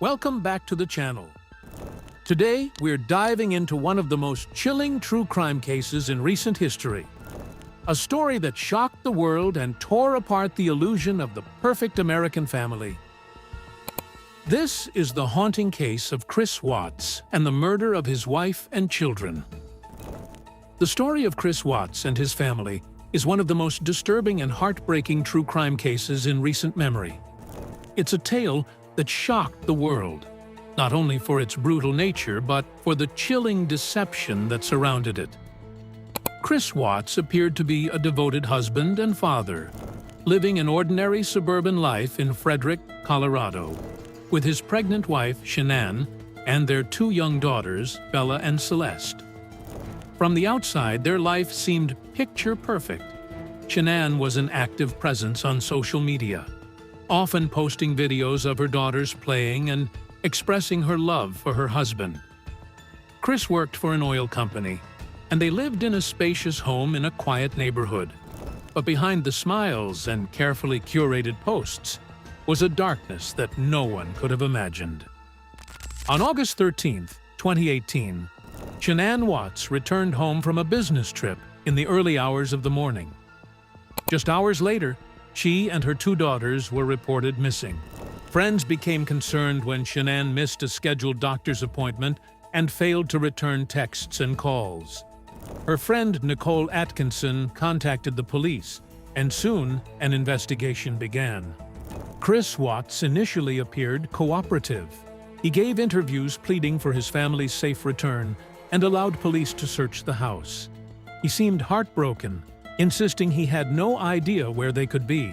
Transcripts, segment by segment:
Welcome back to the channel. Today, we're diving into one of the most chilling true crime cases in recent history. A story that shocked the world and tore apart the illusion of the perfect American family. This is the haunting case of Chris Watts and the murder of his wife and children. The story of Chris Watts and his family is one of the most disturbing and heartbreaking true crime cases in recent memory. It's a tale that shocked the world, not only for its brutal nature, but for the chilling deception that surrounded it. Chris Watts appeared to be a devoted husband and father, living an ordinary suburban life in Frederick, Colorado, with his pregnant wife, Shanann, and their two young daughters, Bella and Celeste. From the outside, their life seemed picture-perfect. Shanann was an active presence on social media, often posting videos of her daughters playing and expressing her love for her husband. Chris worked for an oil company, and they lived in a spacious home in a quiet neighborhood. But behind the smiles and carefully curated posts was a darkness that no one could have imagined. On August 13, 2018, Shanann Watts returned home from a business trip in the early hours of the morning. Just hours later, she and her two daughters were reported missing. Friends became concerned when Shanann missed a scheduled doctor's appointment and failed to return texts and calls. Her friend Nicole Atkinson contacted the police, and soon an investigation began. Chris Watts initially appeared cooperative. He gave interviews pleading for his family's safe return and allowed police to search the house. He seemed heartbroken, insisting he had no idea where they could be.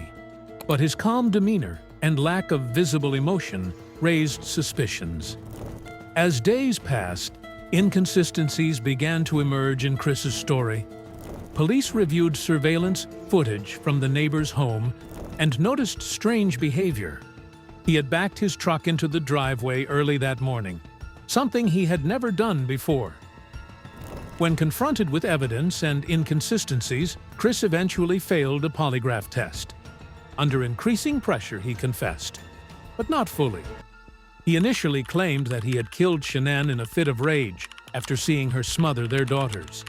But his calm demeanor and lack of visible emotion raised suspicions. As days passed, inconsistencies began to emerge in Chris's story. Police reviewed surveillance footage from the neighbor's home and noticed strange behavior. He had backed his truck into the driveway early that morning, something he had never done before. When confronted with evidence and inconsistencies, Chris eventually failed a polygraph test. Under increasing pressure, he confessed, but not fully. He initially claimed that he had killed Shanann in a fit of rage after seeing her smother their daughters.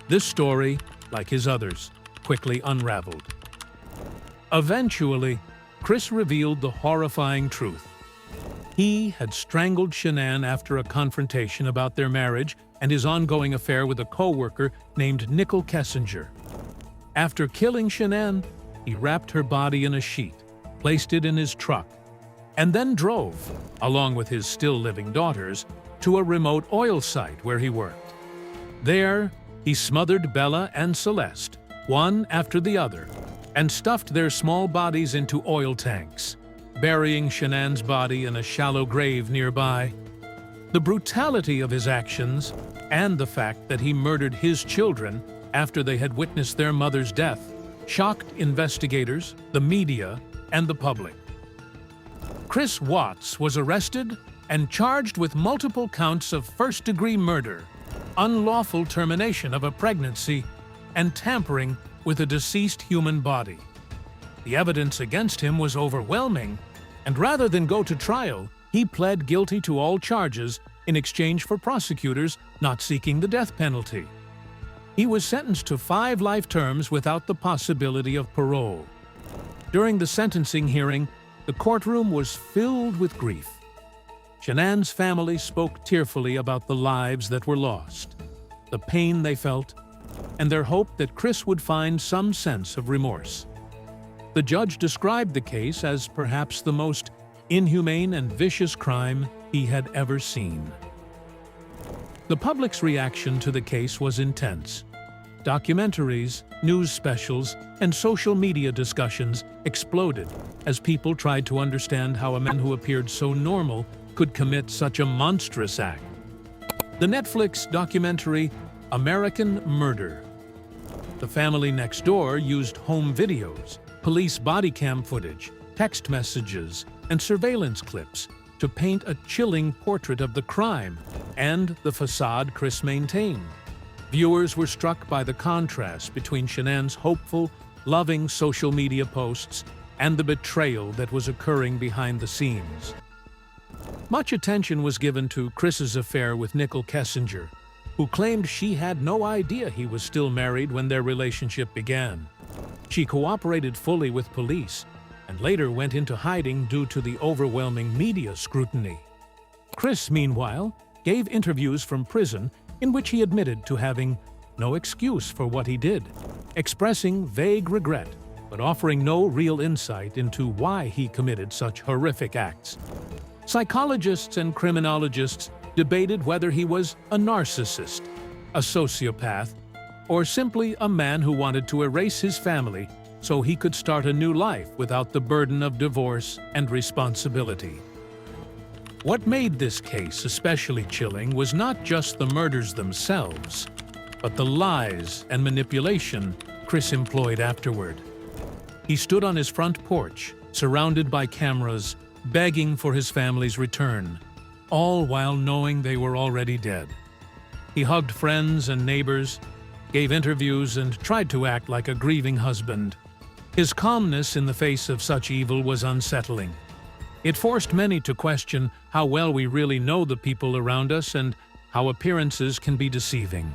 This story, like his others, quickly unraveled. Eventually, Chris revealed the horrifying truth. He had strangled Shanann after a confrontation about their marriage and his ongoing affair with a co-worker named Nicole Kessinger. After killing Shanann, he wrapped her body in a sheet, placed it in his truck, and then drove, along with his still-living daughters, to a remote oil site where he worked. There, he smothered Bella and Celeste, one after the other, and stuffed their small bodies into oil tanks, burying Shanann's body in a shallow grave nearby. The brutality of his actions, and the fact that he murdered his children after they had witnessed their mother's death, shocked investigators, the media, and the public. Chris Watts was arrested and charged with multiple counts of first-degree murder, unlawful termination of a pregnancy, and tampering with a deceased human body. The evidence against him was overwhelming, and rather than go to trial, he pled guilty to all charges in exchange for prosecutors not seeking the death penalty. He was sentenced to 5 life terms without the possibility of parole. During the sentencing hearing, the courtroom was filled with grief. Shanann's family spoke tearfully about the lives that were lost, the pain they felt, and their hope that Chris would find some sense of remorse. The judge described the case as perhaps the most inhumane and vicious crime he had ever seen. The public's reaction to the case was intense. Documentaries, news specials, and social media discussions exploded as people tried to understand how a man who appeared so normal could commit such a monstrous act. The Netflix documentary American Murder. The family next door used home videos, police body cam footage, text messages, and surveillance clips to paint a chilling portrait of the crime and the facade Chris maintained. Viewers were struck by the contrast between Shanann's hopeful, loving social media posts and the betrayal that was occurring behind the scenes. Much attention was given to Chris's affair with Nicole Kessinger, who claimed she had no idea he was still married when their relationship began. She cooperated fully with police and later went into hiding due to the overwhelming media scrutiny. Chris, meanwhile, gave interviews from prison in which he admitted to having no excuse for what he did, expressing vague regret but offering no real insight into why he committed such horrific acts. Psychologists and criminologists debated whether he was a narcissist, a sociopath, or simply a man who wanted to erase his family so he could start a new life without the burden of divorce and responsibility. What made this case especially chilling was not just the murders themselves, but the lies and manipulation Chris employed afterward. He stood on his front porch, surrounded by cameras, begging for his family's return, all while knowing they were already dead. He hugged friends and neighbors, gave interviews, and tried to act like a grieving husband. His calmness in the face of such evil was unsettling. It forced many to question how well we really know the people around us and how appearances can be deceiving.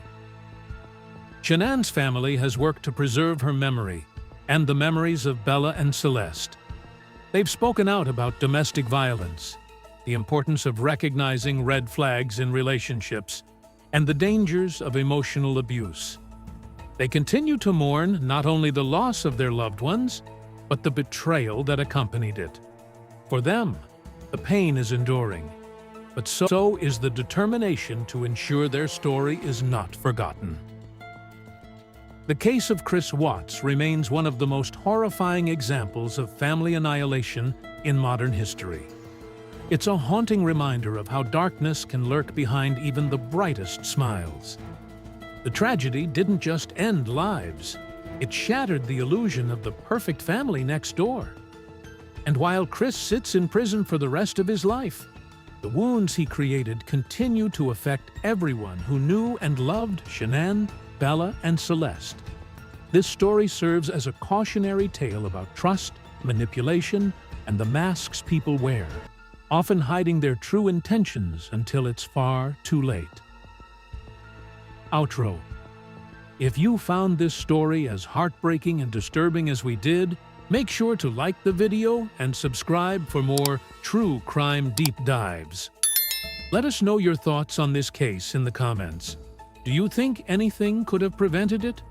Shanann's family has worked to preserve her memory and the memories of Bella and Celeste. They've spoken out about domestic violence, the importance of recognizing red flags in relationships, and the dangers of emotional abuse. They continue to mourn not only the loss of their loved ones, but the betrayal that accompanied it. For them, the pain is enduring, but so is the determination to ensure their story is not forgotten. The case of Chris Watts remains one of the most horrifying examples of family annihilation in modern history. It's a haunting reminder of how darkness can lurk behind even the brightest smiles. The tragedy didn't just end lives, it shattered the illusion of the perfect family next door. And while Chris sits in prison for the rest of his life, the wounds he created continue to affect everyone who knew and loved Shanann, Bella, and Celeste. This story serves as a cautionary tale about trust, manipulation, and the masks people wear, often hiding their true intentions until it's far too late. Outro. If you found this story as heartbreaking and disturbing as we did, make sure to like the video and subscribe for more true crime deep dives. Let us know your thoughts on this case in the comments. Do you think anything could have prevented it?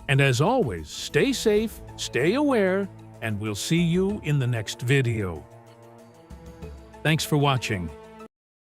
And as always, stay safe, stay aware, and we'll see you in the next video. Thanks for watching.